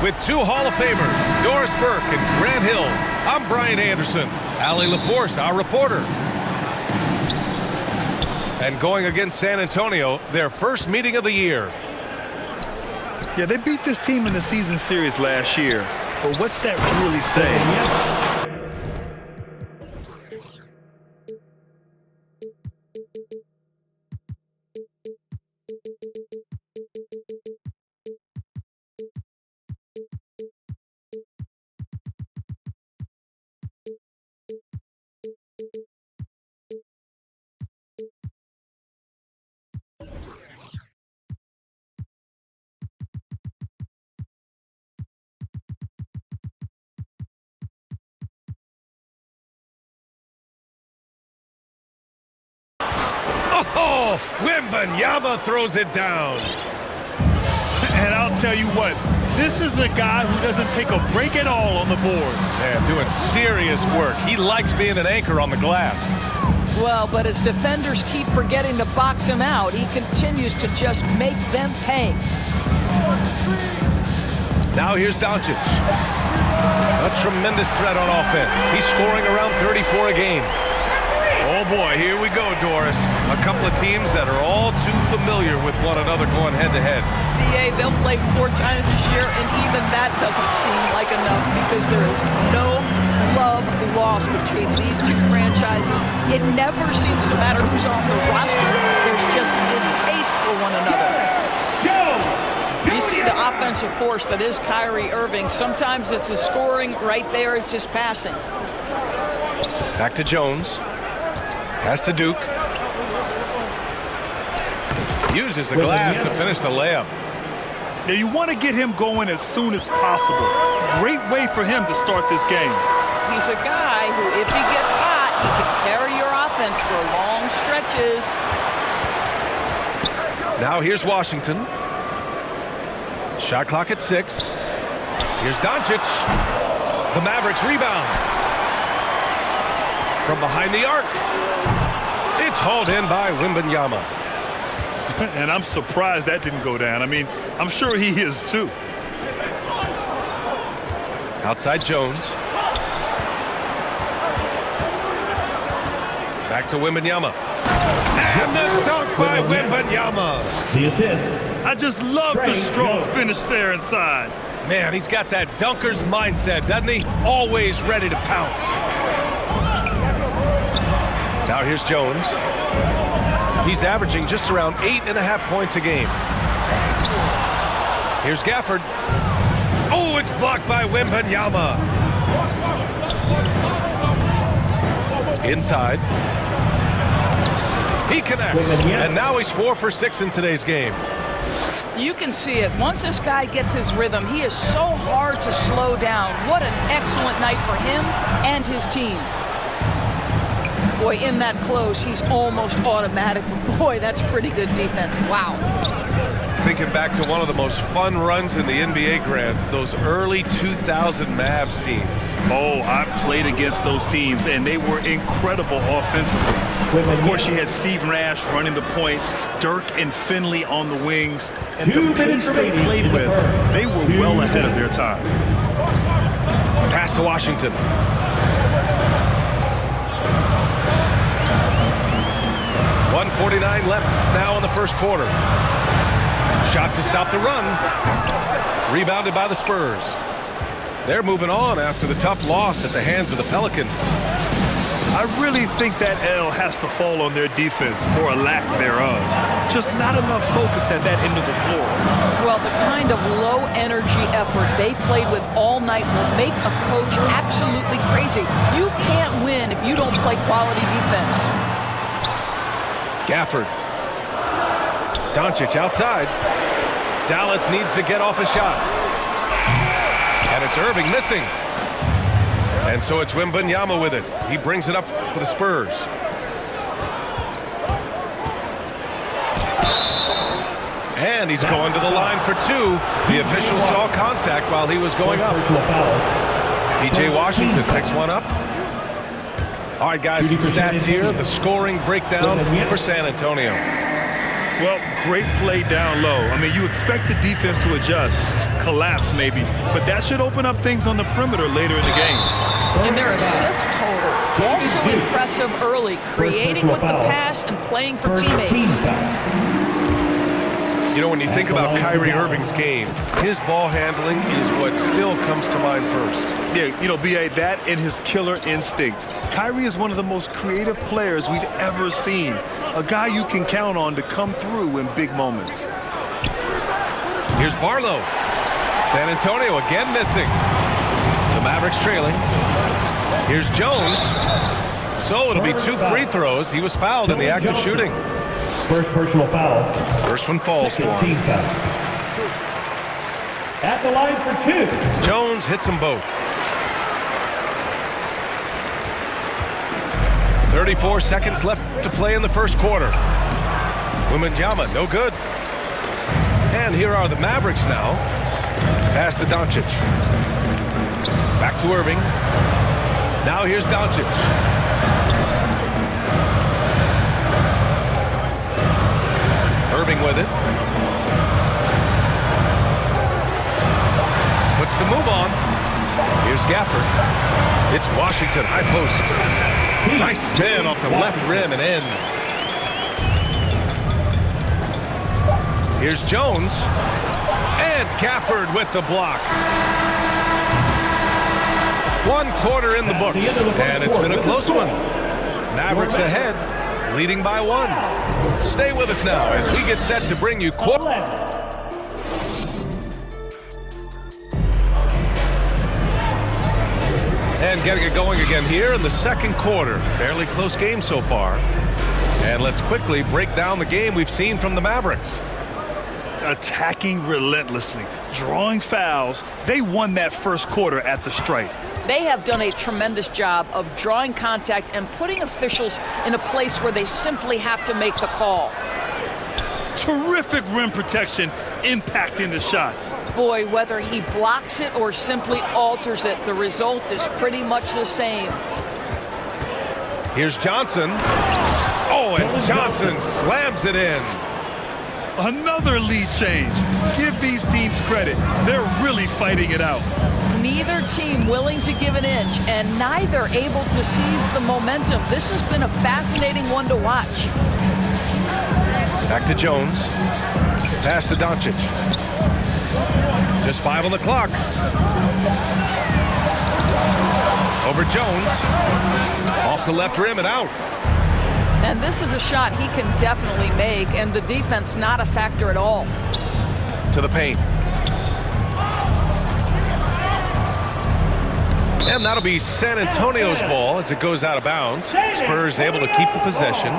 With two Hall of Famers, Doris Burke and Grant Hill, I'm Brian Anderson. Allie LaForce, our reporter. And going against San Antonio, their first meeting of the year. Yeah, they beat this team in the season series last year. But what's that really saying? Oh, Wembanyama throws it down. And I'll tell you what, this is a guy who doesn't take a break at all on the board. Man, doing serious work. He likes being an anchor on the glass. Well, but as defenders keep forgetting to box him out, he continues to just make them pay. Now here's Doncic. A tremendous threat on offense. He's scoring around 34 a game. Oh boy, here we go, Doris. A couple of teams that are all too familiar with one another going head-to-head. They'll play 4 times this year, and even that doesn't seem like enough because there is no love lost between these two franchises. It never seems to matter who's on the roster. There's just distaste for one another. You see the offensive force that is Kyrie Irving. Sometimes it's his scoring right there. It's his passing. Back to Jones. Pass to Duke. Uses the glass to finish the layup. Now you want to get him going as soon as possible. Great way for him to start this game. He's a guy who, if he gets hot, he can carry your offense for long stretches. Now here's Washington. Shot clock at 6. Here's Doncic. The Mavericks rebound. From behind the arc. It's hauled in by Wembanyama. And I'm surprised that didn't go down. I mean, I'm sure he is too. Outside Jones. Back to Wembanyama. And the dunk by Wembanyama. The assist. I just love the strong finish there inside. Man, he's got that dunker's mindset, doesn't he? Always ready to pounce. Now here's Jones. He's averaging just around 8.5 points a game. Here's Gafford. Oh, it's blocked by Wembanyama. Inside. He connects. And now he's 4 for 6 in today's game. You can see it. Once this guy gets his rhythm, he is so hard to slow down. What an excellent night for him and his team. Boy, in that close, he's almost automatic. Boy, that's pretty good defense. Wow. Thinking back to one of the most fun runs in the NBA, Grant, those early 2000 Mavs teams. Oh, I played against those teams, and they were incredible offensively. Of course, you had Steve Nash running the point, Dirk and Finley on the wings, and the pace they played with, they were well ahead of their time. Pass to Washington. .149 left now in the first quarter. Shot to stop the run. Rebounded by the Spurs. They're moving on after the tough loss at the hands of the Pelicans. I really think that L has to fall on their defense, or a lack thereof. Just not enough focus at that end of the floor. Well, the kind of low-energy effort they played with all night will make a coach absolutely crazy. You can't win if you don't play quality defense. Gafford. Doncic outside. Dallas needs to get off a shot. And it's Irving missing. And so it's Wembanyama with it. He brings it up for the Spurs. And he's going to the line for 2. The official saw contact while he was going up. P.J. Washington picks one up. All right, guys, some stats here. The scoring breakdown for San Antonio. Well, great play down low. I mean, you expect the defense to adjust, collapse maybe, but that should open up things on the perimeter later in the game. And their assist total, also impressive early, creating with the pass and playing for teammates. You know, when you think about Kyrie Irving's game, his ball handling is what still comes to mind first. Yeah, you know, B.A., that and his killer instinct. Kyrie is one of the most creative players we've ever seen. A guy you can count on to come through in big moments. Here's Barlow. San Antonio again missing. The Mavericks trailing. Here's Jones. So it'll be 2 free throws. He was fouled in the act of shooting. First personal foul. First one falls for him. Foul. At the line for 2. Jones hits them both. 34 seconds left to play in the first quarter. Wembanyama, no good. And here are the Mavericks now. Pass to Doncic. Back to Irving. Now here's Doncic. Irving with it. Puts the move on. Here's Gafford. It's Washington, high post. Nice spin off the left rim and in. Here's Jones. And Gafford with the block. 1 quarter in the books. And it's been a close one. Mavericks ahead, leading by 1. Stay with us now as we get set to bring you and getting it going again here in the second quarter. Fairly close game so far. And let's quickly break down the game we've seen from the Mavericks. Attacking relentlessly, drawing fouls. They won that first quarter at the stripe. They have done a tremendous job of drawing contact and putting officials in a place where they simply have to make the call. Terrific rim protection, impacting the shot. Boy, whether he blocks it or simply alters it, the result is pretty much the same. Here's Johnson. Oh, and Johnson slams it in. Another lead change. Give these teams credit. They're really fighting it out. Neither team willing to give an inch, and neither able to seize the momentum. This has been a fascinating one to watch. Back to Jones. Pass to Doncic. Just 5 on the clock. Over Jones. Off the left rim and out. And this is a shot he can definitely make, and the defense not a factor at all. To the paint. And that'll be San Antonio's ball as it goes out of bounds. Spurs able to keep the possession.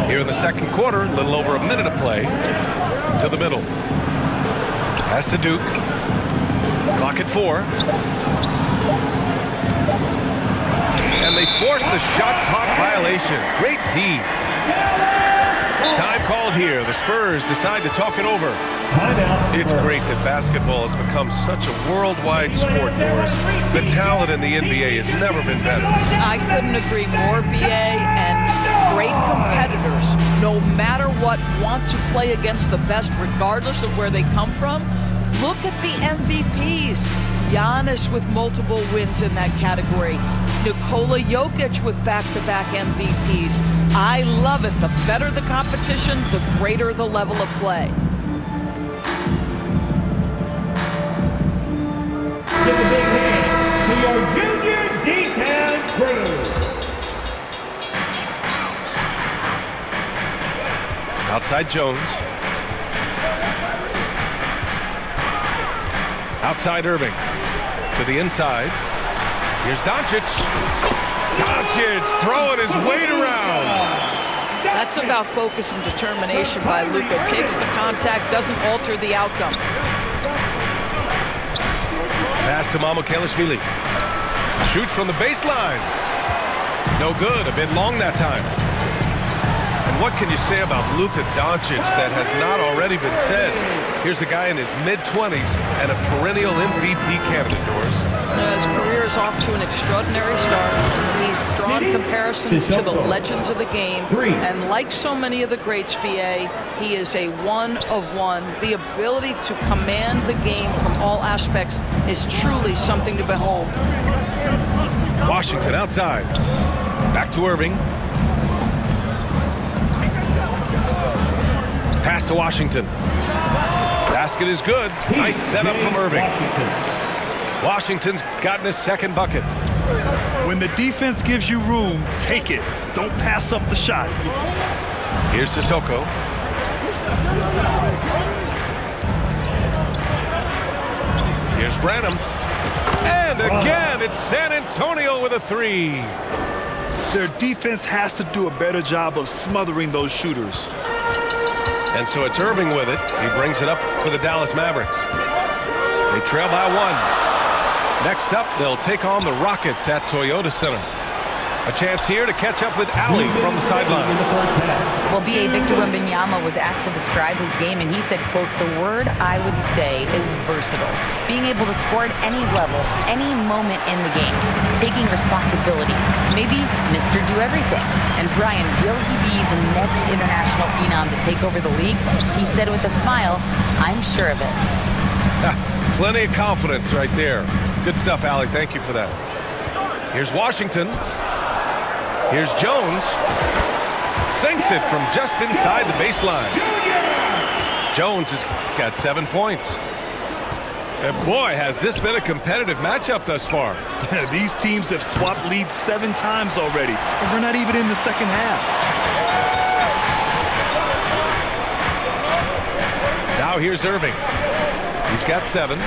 Here in the second quarter, a little over a minute of play. To the middle. Pass to Duke. Clock at 4. And they force the shot clock violation. Great D. Time called here. The Spurs decide to talk it over. It's great that basketball has become such a worldwide sport, Doris. The talent in the NBA has never been better. I couldn't agree more, BA, and great competitors, no matter what, want to play against the best regardless of where they come from. Look at the MVPs. Giannis with multiple wins in that category. Nikola Jokic with back-to-back MVPs. I love it. The better the competition, the greater the level of play. Give a big hand to your junior D-Town crew. Outside Jones. Outside Irving. To the inside. Here's Doncic. Doncic throwing his weight around. That's about focus and determination by Luka. Takes the contact, doesn't alter the outcome. Pass to Mamukelashvili. Shoots from the baseline. No good. A bit long that time. And what can you say about Luka Doncic that has not already been said? Here's a guy in his mid-20s and a perennial MVP candidate, Doris. His career is off to an extraordinary start. He's drawn comparisons to the legends of the game. And like so many of the greats, BA, he is a one of one. The ability to command the game from all aspects is truly something to behold. Washington outside. Back to Irving. Pass to Washington. Basket is good. Nice setup from Irving. Washington's gotten his second bucket. When the defense gives you room, take it. Don't pass up the shot. Here's Sissoko. Here's Branham. And again, it's San Antonio with a three. Their defense has to do a better job of smothering those shooters. And so it's Irving with it. He brings it up for the Dallas Mavericks. They trail by one. Next up, they'll take on the Rockets at Toyota Center. A chance here to catch up with Ali from the sideline. Well, B.A. Victor Wembanyama was asked to describe his game, and he said, quote, "The word I would say is versatile. Being able to score at any level, any moment in the game, taking responsibilities, maybe Mr. Do Everything." And Brian, will he be the next international phenom to take over the league? He said with a smile, "I'm sure of it." Plenty of confidence right there. Good stuff, Ali. Thank you for that. Here's Washington. Here's Jones. Sinks it from just inside the baseline. Jones has got 7 points. And boy, has this been a competitive matchup thus far. These teams have swapped leads 7 times already, and we're not even in the second half. Now here's Irving. He's got 7.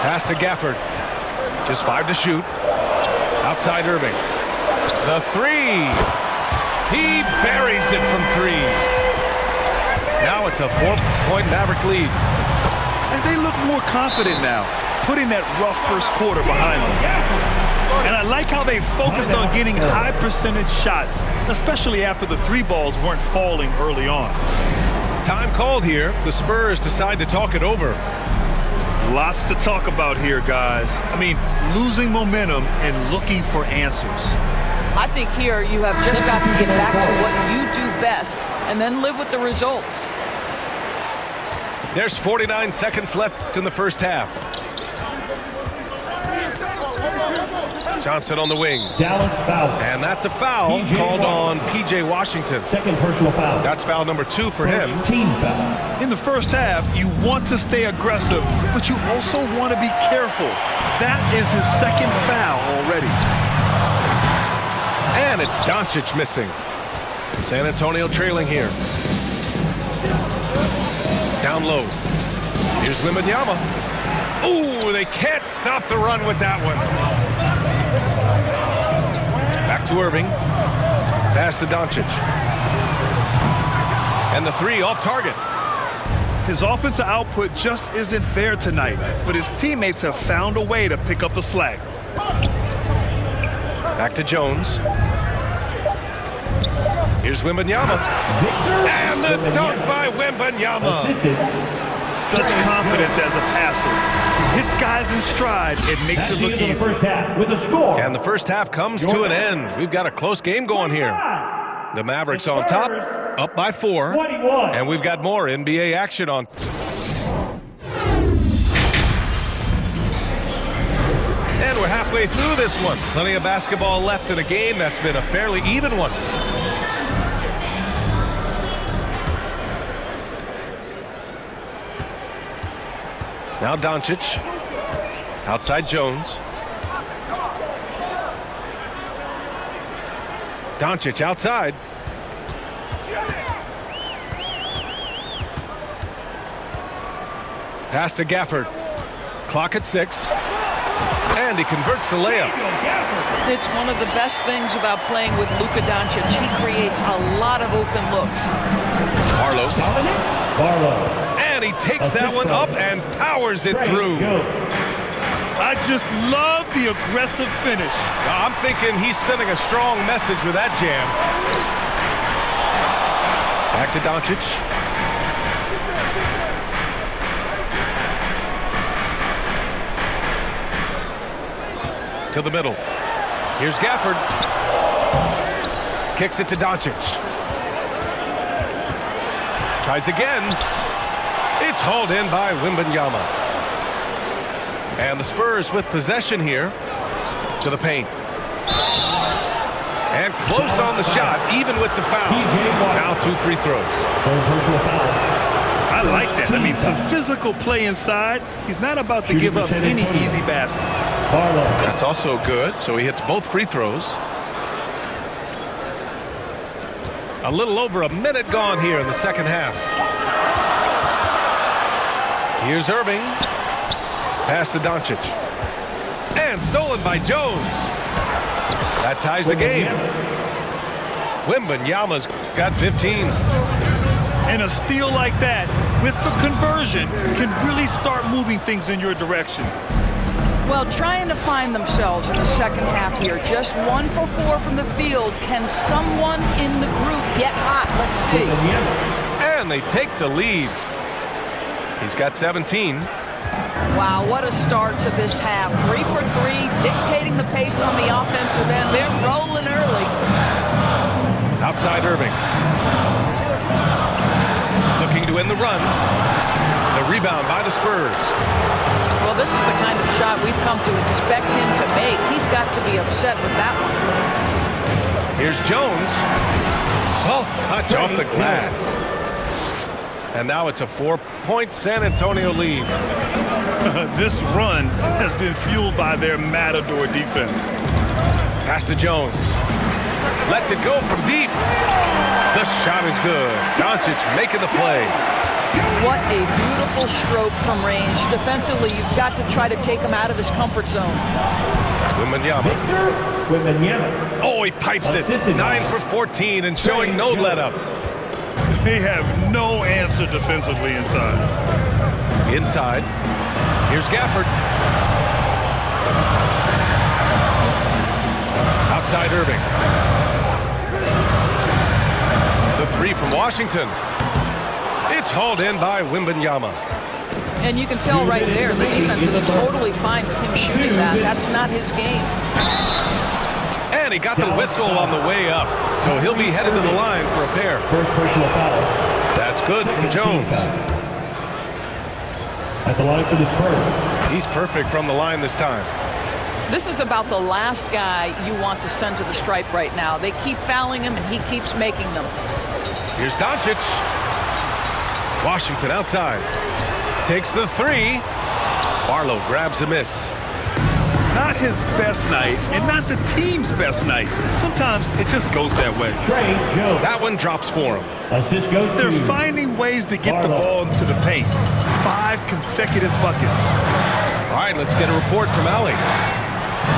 Pass to Gafford. Just 5 to shoot. Outside Irving. The three. He buries it from 3. Now it's a 4-point Maverick lead. And they look more confident now, putting that rough first quarter behind them. And I like how they focused on getting high percentage shots, especially after the 3 balls weren't falling early on. Time called here. The Spurs decide to talk it over. Lots to talk about here, guys. I mean, losing momentum and looking for answers. I think here you have just got to get back to what you do best and then live with the results. There's 49 seconds left in the first half. Johnson on the wing. Dallas foul. And that's a foul called on P.J. Washington. Second personal foul. That's foul number 2 for him. Team foul. In the first half, you want to stay aggressive, but you also want to be careful. That is his second foul already. And it's Doncic missing. San Antonio trailing here. Down low. Here's Wembanyama. Ooh, they can't stop the run with that one. Back to Irving. Pass to Doncic. And the 3 off target. His offensive output just isn't there tonight, but his teammates have found a way to pick up the slack. Back to Jones. Here's Wembanyama. And the dunk by Wembanyama. Such confidence as a passer. Hits guys in stride. It makes it look easy. First half with a score. And the first half comes to an end. We've got a close game going here. The Mavericks on top, up by 4. 21. And we've got more NBA action on. And we're halfway through this one. Plenty of basketball left in a game that's been a fairly even one. Now Doncic. Outside Jones. Doncic outside. Pass to Gafford. Clock at 6. And he converts the layup. It's one of the best things about playing with Luka Doncic. He creates a lot of open looks. Barlow. Barlow. And he takes that one up and powers it through. I just love the aggressive finish. I'm thinking he's sending a strong message with that jam. Back to Doncic. To the middle. Here's Gafford. Kicks it to Doncic. Tries again. It's hauled in by Wembanyama. And the Spurs with possession here to the paint. And close on the shot, even with the foul. Now 2 free throws. Personal foul. I like that. I mean, some physical play inside. He's not about to give up any easy baskets. That's also good. So he hits both free throws. A little over a minute gone here in the second half. Here's Irving. Pass to Doncic. And stolen by Jones. That ties the game. Wembanyama's got 15. And a steal like that, with the conversion, can really start moving things in your direction. Well, trying to find themselves in the second half here. Just 1 for 4 from the field. Can someone in the group get hot? Let's see. And they take the lead. He's got 17. Wow, what a start to this half. 3 for 3, dictating the pace on the offensive end. They're rolling early. Outside Irving. Looking to win the run. The rebound by the Spurs. Well, this is the kind of shot we've come to expect him to make. He's got to be upset with that one. Here's Jones. Soft touch off the glass. And now it's a 4-point San Antonio lead. This run has been fueled by their matador defense. Pass to Jones. Lets it go from deep. The shot is good. Doncic making the play. What a beautiful stroke from range. Defensively, you've got to try to take him out of his comfort zone. Wembanyama. Oh, he pipes it. 9 for 14 and showing no let-up. They have no answer defensively inside. Inside. Here's Gafford. Outside Irving. The 3 from Washington. It's hauled in by Wembanyama. And you can tell right there, the defense is totally fine with him shooting that. That's not his game. And he got the whistle on the way up. So he'll be headed to the line for a pair. First personal foul. That's good from Jones. At the line for the Spurs. He's perfect from the line this time. This is about the last guy you want to send to the stripe right now. They keep fouling him, and he keeps making them. Here's Doncic. Washington outside. Takes the 3. Barlow grabs a miss. Not his best night, and not the team's best night. Sometimes it just goes that way. That one drops for him. Assist goes to They're finding ways to get the ball into the paint. 5 consecutive buckets. All right, let's get a report from Allie.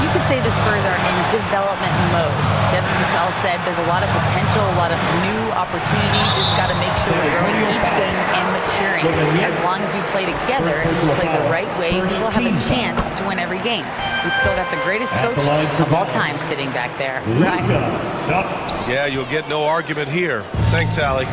You could say the Spurs are in development mode. Devin Vassell said there's a lot of potential, a lot of new opportunities. Just got to make sure we're growing each game and maturing. As long as we play together and we play the right way, we will have a chance to win every game. We still got the greatest coach of all time sitting back there. Right? Yeah, you'll get no argument here. Thanks, Allie.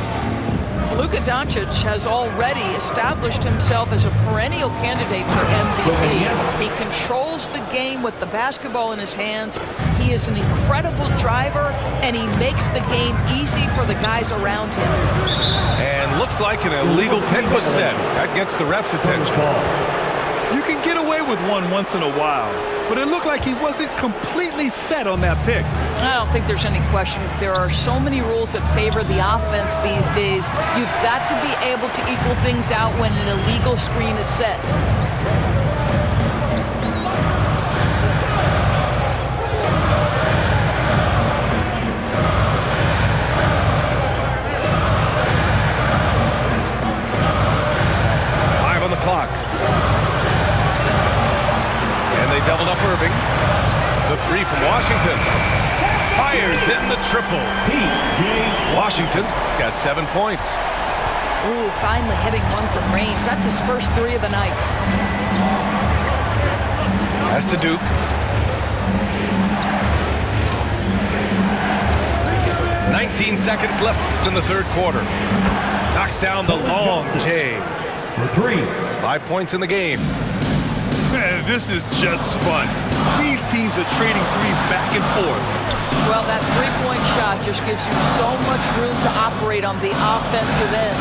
Luka Doncic has already established himself as a perennial candidate for MVP. He controls the game with the basketball in his hands. He is an incredible driver, and he makes the game easy for the guys around him. And looks like an illegal pick was set. That gets the ref's attention. You can get away with one once in a while, but it looked like he wasn't completely set on that pick. I don't think there's any question. There are so many rules that favor the offense these days. You've got to be able to equal things out when an illegal screen is set. Clock. And they doubled up Irving. The 3 from Washington. Fires in the triple. Washington's got 7 points. Ooh, finally hitting one from range. That's his first 3 of the night. Pass to Duke. 19 seconds left in the third quarter. Knocks down the long J. For 3. 5 points in the game. Man, this is just fun. These teams are trading threes back and forth. Well, that three-point shot just gives you so much room to operate on the offensive end.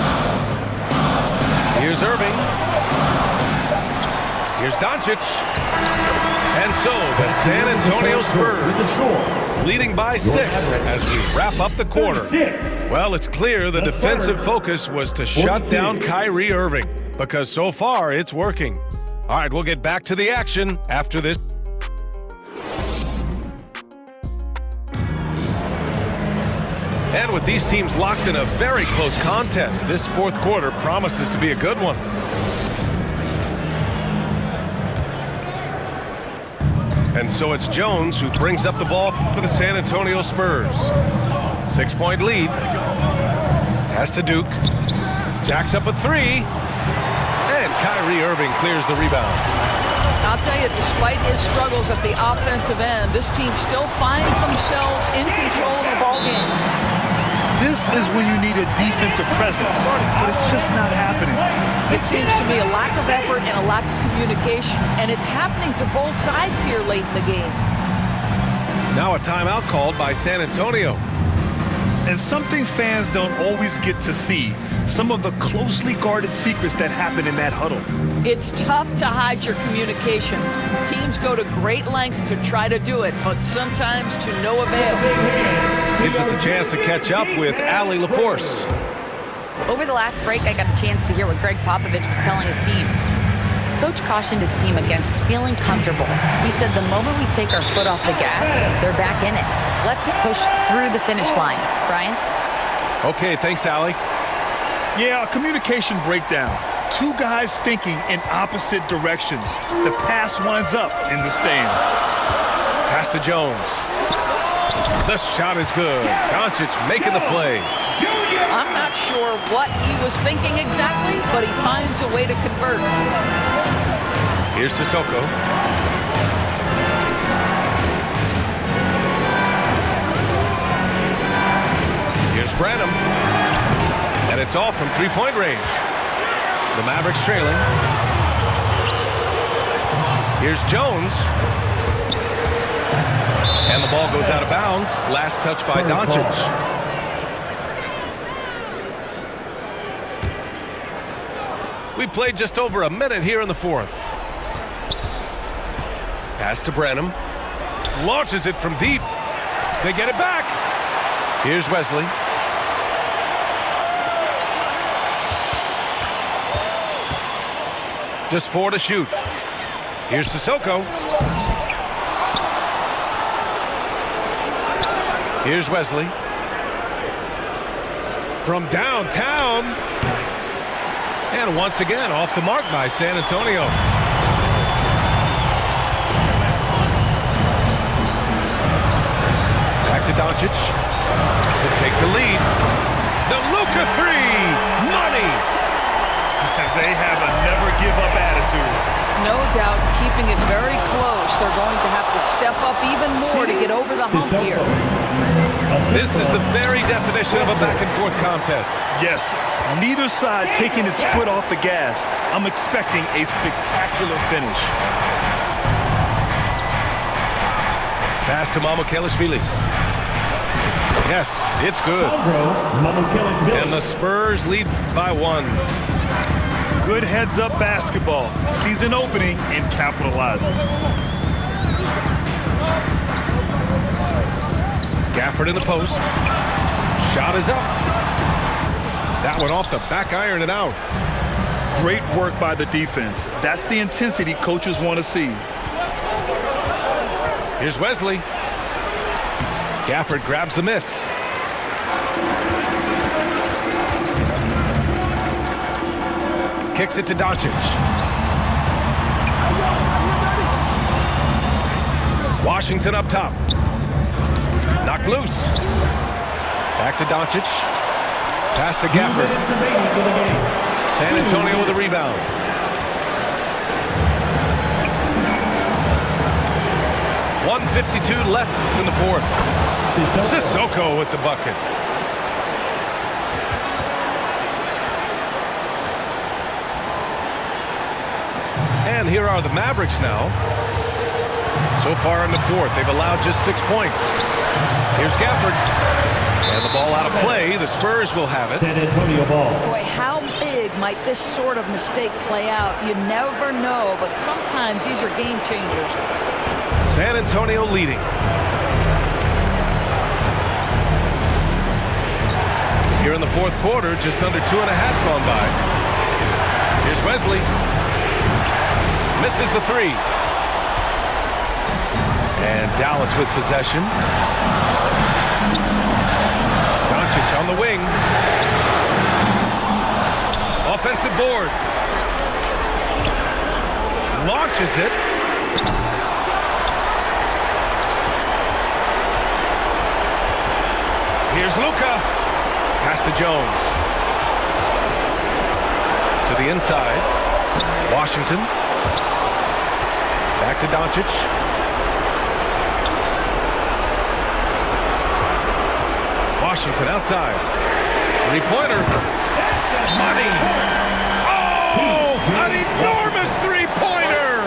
Here's Irving. Here's Doncic. And so the San Antonio Spurs With the score. leading by 6 as we wrap up the quarter. 36. Well, it's clear the defensive focus was to shut down Kyrie Irving because so far it's working. All right, we'll get back to the action after this. And with these teams locked in a very close contest, this fourth quarter promises to be a good one. And so it's Jones who brings up the ball for the San Antonio Spurs. 6-point lead. Pass to Duke. Jacks up a 3. And Kyrie Irving clears the rebound. I'll tell you, despite his struggles at the offensive end, this team still finds themselves in control of the ball game. This is when you need a defensive presence, but it's just not happening. It seems to me a lack of effort and a lack of communication, and it's happening to both sides here late in the game. Now a timeout called by San Antonio. And something fans don't always get to see, some of the closely guarded secrets that happen in that huddle. It's tough to hide your communications. Teams go to great lengths to try to do it, but sometimes to no avail. Gives us a chance to catch up with Allie LaForce. Over the last break, I got a chance to hear what Greg Popovich was telling his team. Coach cautioned his team against feeling comfortable. He said the moment we take our foot off the gas, they're back in it. Let's push through the finish line. Brian? Okay, thanks, Allie. Yeah, a communication breakdown. Two guys thinking in opposite directions. The pass winds up in the stands. Pass to Jones. The shot is good. Doncic making the play. I'm not sure what he was thinking exactly, but he finds a way to convert. Here's Sissoko. Here's Branham. And it's all from three-point range. The Mavericks trailing. Here's Jones. And the ball goes out of bounds. Last touch by Doncic. We played just over a minute here in the fourth. Pass to Branham. Launches it from deep. They get it back. Here's Wesley. Just 4 to shoot. Here's Sissoko. Here's Wesley. From downtown. And once again, off the mark by San Antonio. Back to Doncic to take the lead. The Luka 3. Money. They have a never-give-up attitude. No doubt, keeping it very close. They're going to have to step up even more to get over the hump here. This is the very definition of a back-and-forth contest. Yes, neither side taking its foot off the gas. I'm expecting a spectacular finish. Pass to Mamukelashvili. Yes, it's good. And the Spurs lead by 1. Good heads-up basketball. Season opening and capitalizes. Gafford in the post. Shot is up. That one off the back iron and out. Great work by the defense. That's the intensity coaches want to see. Here's Wesley. Gafford grabs the miss. Kicks it to Doncic. Washington up top. Knocked loose. Back to Doncic. Pass to Gafford. San Antonio with a rebound. .152 left in the fourth. Sissoko with the bucket. And here are the Mavericks now. So far in the fourth, they've allowed just 6 points. Here's Gafford. And the ball out of play. The Spurs will have it. San Antonio ball. Boy, how big might this sort of mistake play out? You never know, but sometimes these are game changers. San Antonio leading. Here in the fourth quarter, just under 2.5 gone by. Here's Wesley. Misses the three. And Dallas with possession. Doncic on the wing. Offensive board. Launches it. Here's Luka. Pass to Jones. To the inside. Washington. Back to Doncic. Washington outside. Three-pointer. Money. Oh, an enormous three-pointer.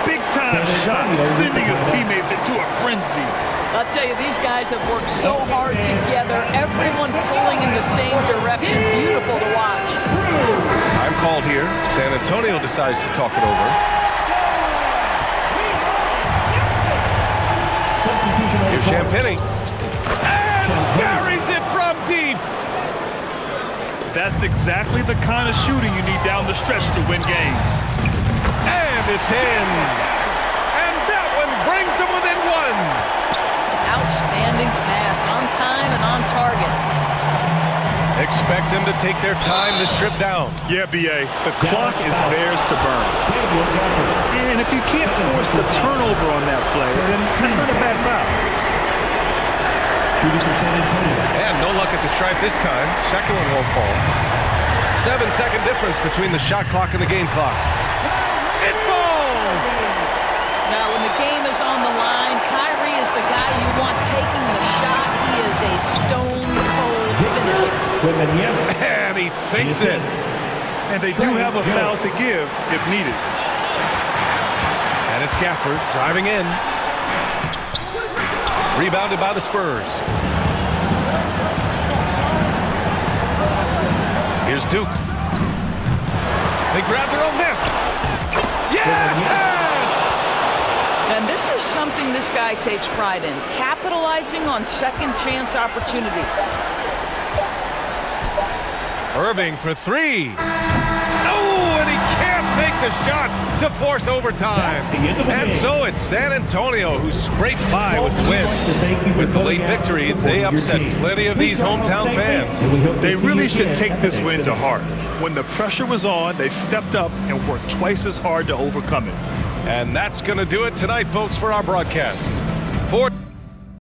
Big-time shot, sending his teammates into a frenzy. I'll tell you, these guys have worked so hard together. Everyone pulling in the same direction. Beautiful to watch. Time called here. San Antonio decides to talk it over. Here's Champagnie. Buries it from deep. That's exactly the kind of shooting you need down the stretch to win games. And it's in. And that one brings them within one. Outstanding pass, on time and on target. Expect them to take their time this trip down. Yeah, B.A., the clock is theirs to burn. And if you can't force the turnover on that play, then that's not a bad foul. And no luck at the stripe this time. Second one won't fall. 7-second difference between the shot clock and the game clock. It falls! Now, when the game is on the line, Kyrie is the guy you want taking the shot. He is a stone-cold finisher. And he sinks it. And they do have a foul to give if needed. And it's Gafford driving in. Rebounded by the Spurs. Here's Duke. They grab their own miss. Yes! And this is something this guy takes pride in, capitalizing on second chance opportunities. Irving for three. Oh, and he can't make the shot to force overtime. And so it's San Antonio who scraped by with the win. With the late victory, they upset plenty of these hometown fans. They really should take this win to heart. When the pressure was on, they stepped up and worked twice as hard to overcome it. And that's going to do it tonight, folks, for our broadcast.